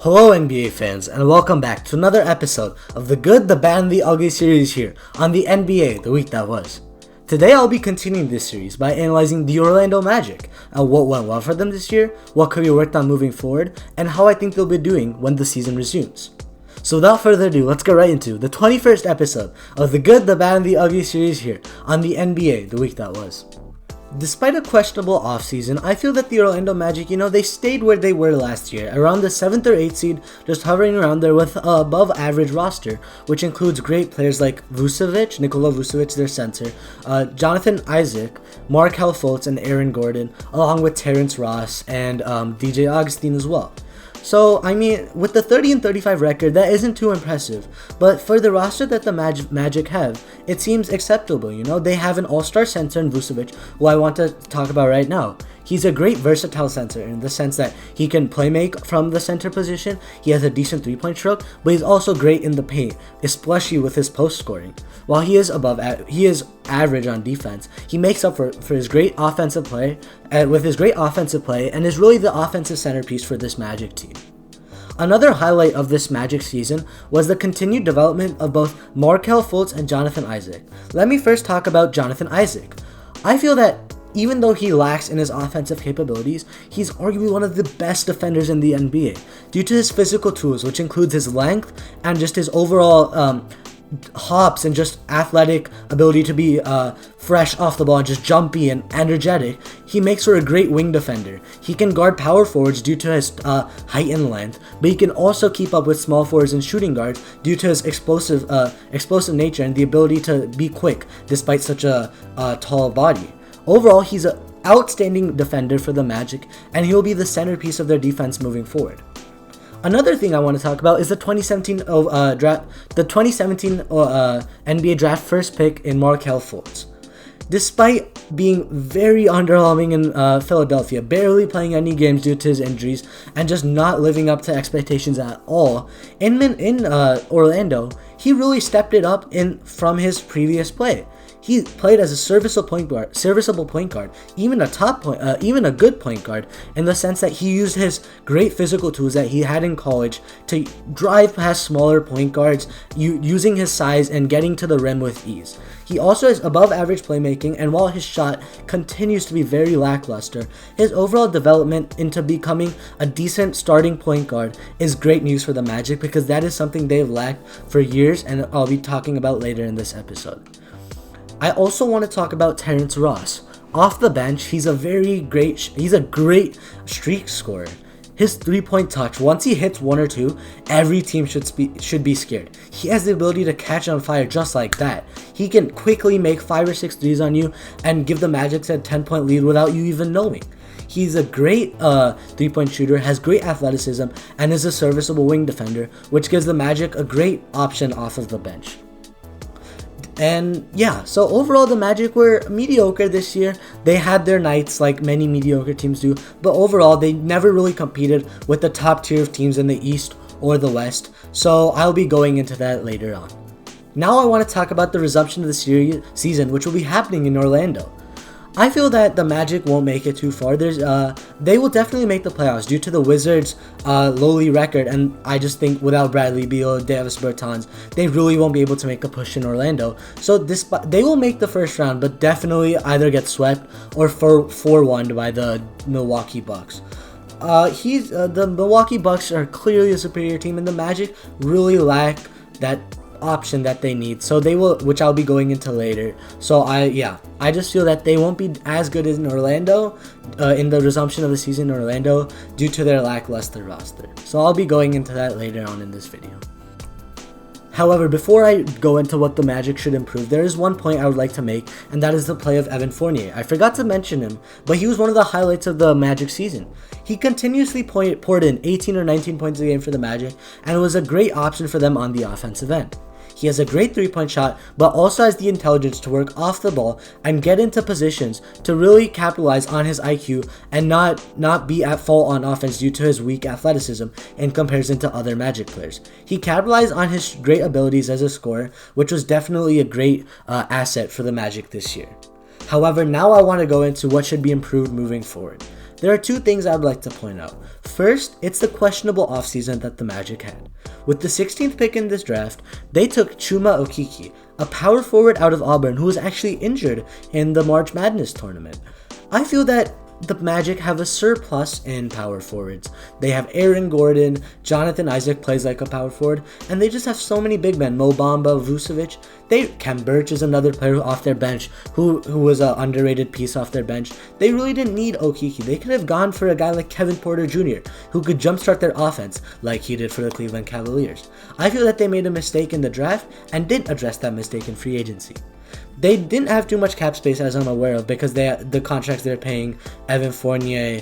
Hello NBA fans, and welcome back to another episode of the Good, the Bad, and the Ugly series here on the NBA, the week that was. Today I'll be continuing this series by analyzing the Orlando Magic and what went well for them this year, what could be worked on moving forward, and how I think they'll be doing when the season resumes. So without further ado, let's get right into the 21st episode of the Good, the Bad, and the Ugly series here on the NBA, the week that was. Despite a questionable offseason, I feel that the Orlando Magic, they stayed where they were last year, around the 7th or 8th seed, just hovering around there with an above average roster, which includes great players like Nikola Vucevic, their center, Jonathan Isaac, Markelle Fultz, and Aaron Gordon, along with Terrence Ross and DJ Augustin as well. So, with the 30-35 record, that isn't too impressive, but for the roster that the Magic have, it seems acceptable, They have an all-star center in Vucevic, who I want to talk about right now. He's a great versatile center in the sense that he can play make from the center position, he has a decent three-point stroke, but he's also great in the paint, especially with his post scoring. While he is average on defense, he makes up for his great offensive play, and is really the offensive centerpiece for this Magic team. Another highlight of this Magic season was the continued development of both Markelle Fultz and Jonathan Isaac. Let me first talk about Jonathan Isaac. I feel that even though he lacks in his offensive capabilities, he's arguably one of the best defenders in the NBA due to his physical tools, which includes his length and just his overall hops and just athletic ability to be fresh off the ball and just jumpy and energetic. He makes for a great wing defender. He can guard power forwards due to his height and length, but he can also keep up with small forwards and shooting guards due to his explosive nature and the ability to be quick despite such a tall body. Overall, he's an outstanding defender for the Magic, and he'll be the centerpiece of their defense moving forward. Another thing I want to talk about is the 2017 NBA draft first pick in Markelle Fultz. Despite being very underwhelming in Philadelphia, barely playing any games due to his injuries, and just not living up to expectations at all, in Orlando, he really stepped it up from his previous play. He played as a serviceable point guard, even a good point guard, in the sense that he used his great physical tools that he had in college to drive past smaller point guards, using his size and getting to the rim with ease. He also has above average playmaking, and while his shot continues to be very lackluster, his overall development into becoming a decent starting point guard is great news for the Magic, because that is something they've lacked for years, and I'll be talking about later in this episode. I also want to talk about Terrence Ross. Off the bench, he's a great streak scorer. His three-point touch, once he hits one or two, every team should be scared. He has the ability to catch on fire just like that. He can quickly make 5 or 6 threes on you and give the Magic a 10-point lead without you even knowing. He's a great three-point shooter, has great athleticism, and is a serviceable wing defender, which gives the Magic a great option off of the bench. And yeah, so overall the Magic were mediocre this year. They had their nights like many mediocre teams do, but overall they never really competed with the top tier of teams in the East or the West, so I'll be going into that later on. Now I want to talk about the resumption of the season, which will be happening in Orlando. I feel that the Magic won't make it too far. They will definitely make the playoffs due to the Wizards' lowly record, and I just think without Bradley Beal, Davis Bertans, they really won't be able to make a push in Orlando. So they will make the first round, but definitely either get swept or 4-1 by the Milwaukee Bucks. The Milwaukee Bucks are clearly a superior team, and the Magic really lack that option that they need, so they will, which I'll be going into later. So I just feel that they won't be as good as in Orlando in the resumption of the season in Orlando due to their lackluster roster. So I'll be going into that later on in this video. However, before I go into what the Magic should improve, there is one point I would like to make, and that is the play of Evan Fournier. I forgot to mention him, but he was one of the highlights of the Magic season. He continuously poured in 18 or 19 points a game for the Magic, and was a great option for them on the offensive end. He has a great three-point shot, but also has the intelligence to work off the ball and get into positions to really capitalize on his IQ and not be at fault on offense due to his weak athleticism in comparison to other Magic players. He capitalized on his great abilities as a scorer, which was definitely a great asset for the Magic this year. However, now I want to go into what should be improved moving forward. There are two things I would like to point out. First, it's the questionable offseason that the Magic had. With the 16th pick in this draft, they took Chuma Okeke, a power forward out of Auburn who was actually injured in the March Madness tournament. I feel that the Magic have a surplus in power forwards. They have Aaron Gordon, Jonathan Isaac plays like a power forward, and they just have so many big men. Mo Bamba, Vucevic. Khem Birch is another player off their bench who was an underrated piece off their bench. They really didn't need Okeke. They could have gone for a guy like Kevin Porter Jr., who could jumpstart their offense like he did for the Cleveland Cavaliers. I feel that they made a mistake in the draft and didn't address that mistake in free agency. They didn't have too much cap space, as I'm aware of, because the contracts they're paying Evan Fournier,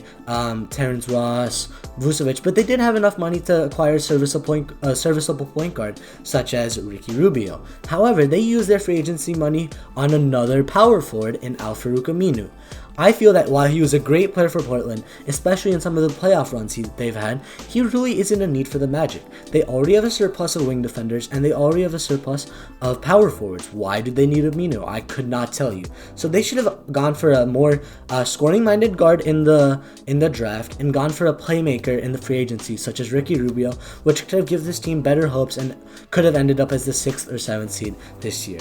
Terrence Ross, Vucevic, but they did have enough money to acquire a serviceable point guard, such as Ricky Rubio. However, they used their free agency money on another power forward in Al-Farouq Aminu. I feel that while he was a great player for Portland, especially in some of the playoff runs they've had, he really isn't a need for the Magic. They already have a surplus of wing defenders, and they already have a surplus of power forwards. Why did they need Aminu? I could not tell you. So they should have gone for a more scoring-minded guard in the draft, and gone for a playmaker in the free agency, such as Ricky Rubio, which could have given this team better hopes and could have ended up as the 6th or 7th seed this year.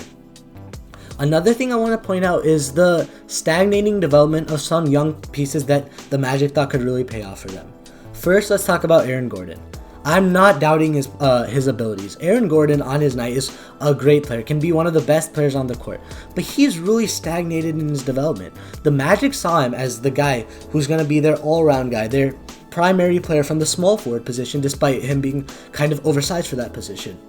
Another thing I want to point out is the stagnating development of some young pieces that the Magic thought could really pay off for them. First, let's talk about Aaron Gordon. I'm not doubting his abilities. Aaron Gordon on his night is a great player, can be one of the best players on the court, but he's really stagnated in his development. The Magic saw him as the guy who's going to be their all-around guy, their primary player from the small forward position, despite him being kind of oversized for that position.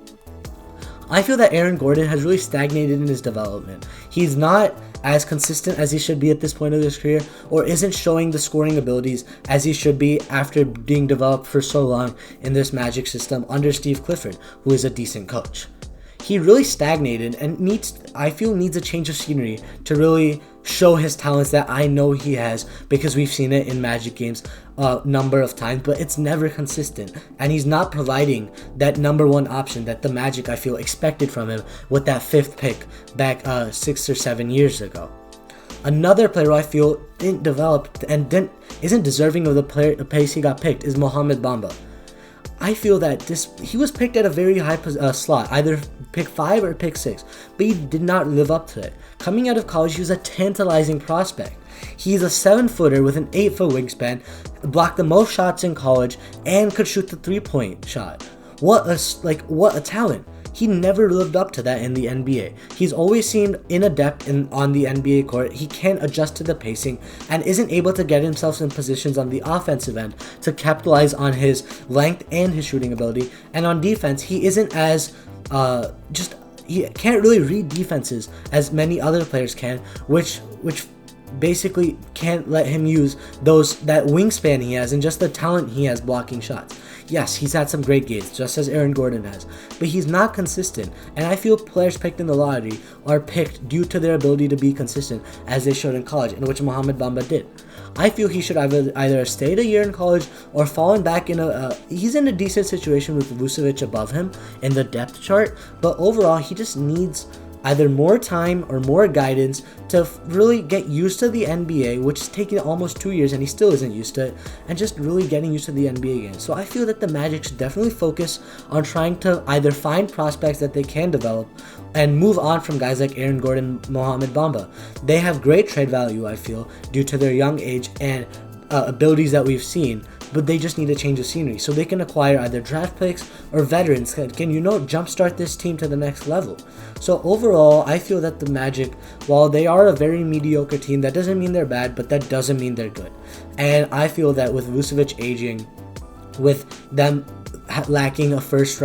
I feel that Aaron Gordon has really stagnated in his development. He's not as consistent as he should be at this point of his career, or isn't showing the scoring abilities as he should be after being developed for so long in this Magic system under Steve Clifford, who is a decent coach. He really stagnated and needs a change of scenery to really show his talents that I know he has, because we've seen it in Magic games a number of times, but it's never consistent, and he's not providing that number one option that the Magic, I feel, expected from him with that 5th pick back 6 or 7 years ago. Another player I feel didn't develop and isn't deserving of the pace he got picked is Mohamed Bamba. I feel that he was picked at a very high slot, either pick 5 or pick 6, but he did not live up to it. Coming out of college, he was a tantalizing prospect. He's a 7-footer with an 8-foot wingspan, blocked the most shots in college, and could shoot the 3-point shot. What a talent! He never lived up to that in the NBA. He's always seemed inadept on the NBA court. He can't adjust to the pacing and isn't able to get himself in positions on the offensive end to capitalize on his length and his shooting ability. And on defense, he isn't as he can't really read defenses as many other players can, which basically can't let him use that wingspan he has and just the talent he has blocking shots. Yes, he's had some great games, just as Aaron Gordon has, but he's not consistent, and I feel players picked in the lottery are picked due to their ability to be consistent, as they showed in college, in which Mohamed Bamba did. I feel he should either stayed a year in college or fallen back in he's in a decent situation with Vucevic above him in the depth chart, but overall he just needs either more time or more guidance to really get used to the NBA, which is taking almost 2 years and he still isn't used to it, and just really getting used to the NBA game. So I feel that the Magic should definitely focus on trying to either find prospects that they can develop and move on from guys like Aaron Gordon, Mohamed Bamba. They have great trade value, I feel, due to their young age and abilities that we've seen, but they just need a change of scenery so they can acquire either draft picks or veterans can jumpstart this team to the next level. So overall, I feel that the Magic, while they are a very mediocre team, that doesn't mean they're bad, but that doesn't mean they're good. And I feel that with Vucevic aging, with them lacking a first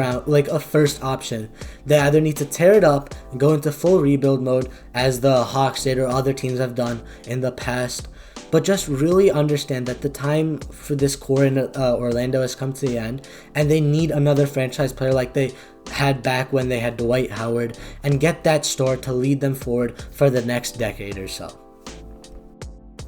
option, they either need to tear it up and go into full rebuild mode, as the Hawks did or other teams have done in the past, but just really understand that the time for this core in Orlando has come to the end, and they need another franchise player like they had back when they had Dwight Howard, and get that star to lead them forward for the next decade or so.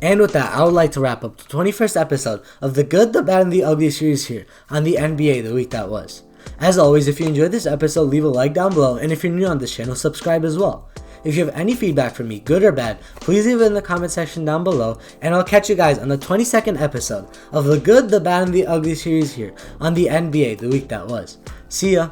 And with that, I would like to wrap up the 21st episode of the Good, the Bad, and the Ugly series here on the NBA the week that was. As always, if you enjoyed this episode, leave a like down below, and if you're new on this channel, subscribe as well. If you have any feedback for me, good or bad, please leave it in the comment section down below, and I'll catch you guys on the 22nd episode of the Good, the Bad, and the Ugly series here on the NBA, the week that was. See ya!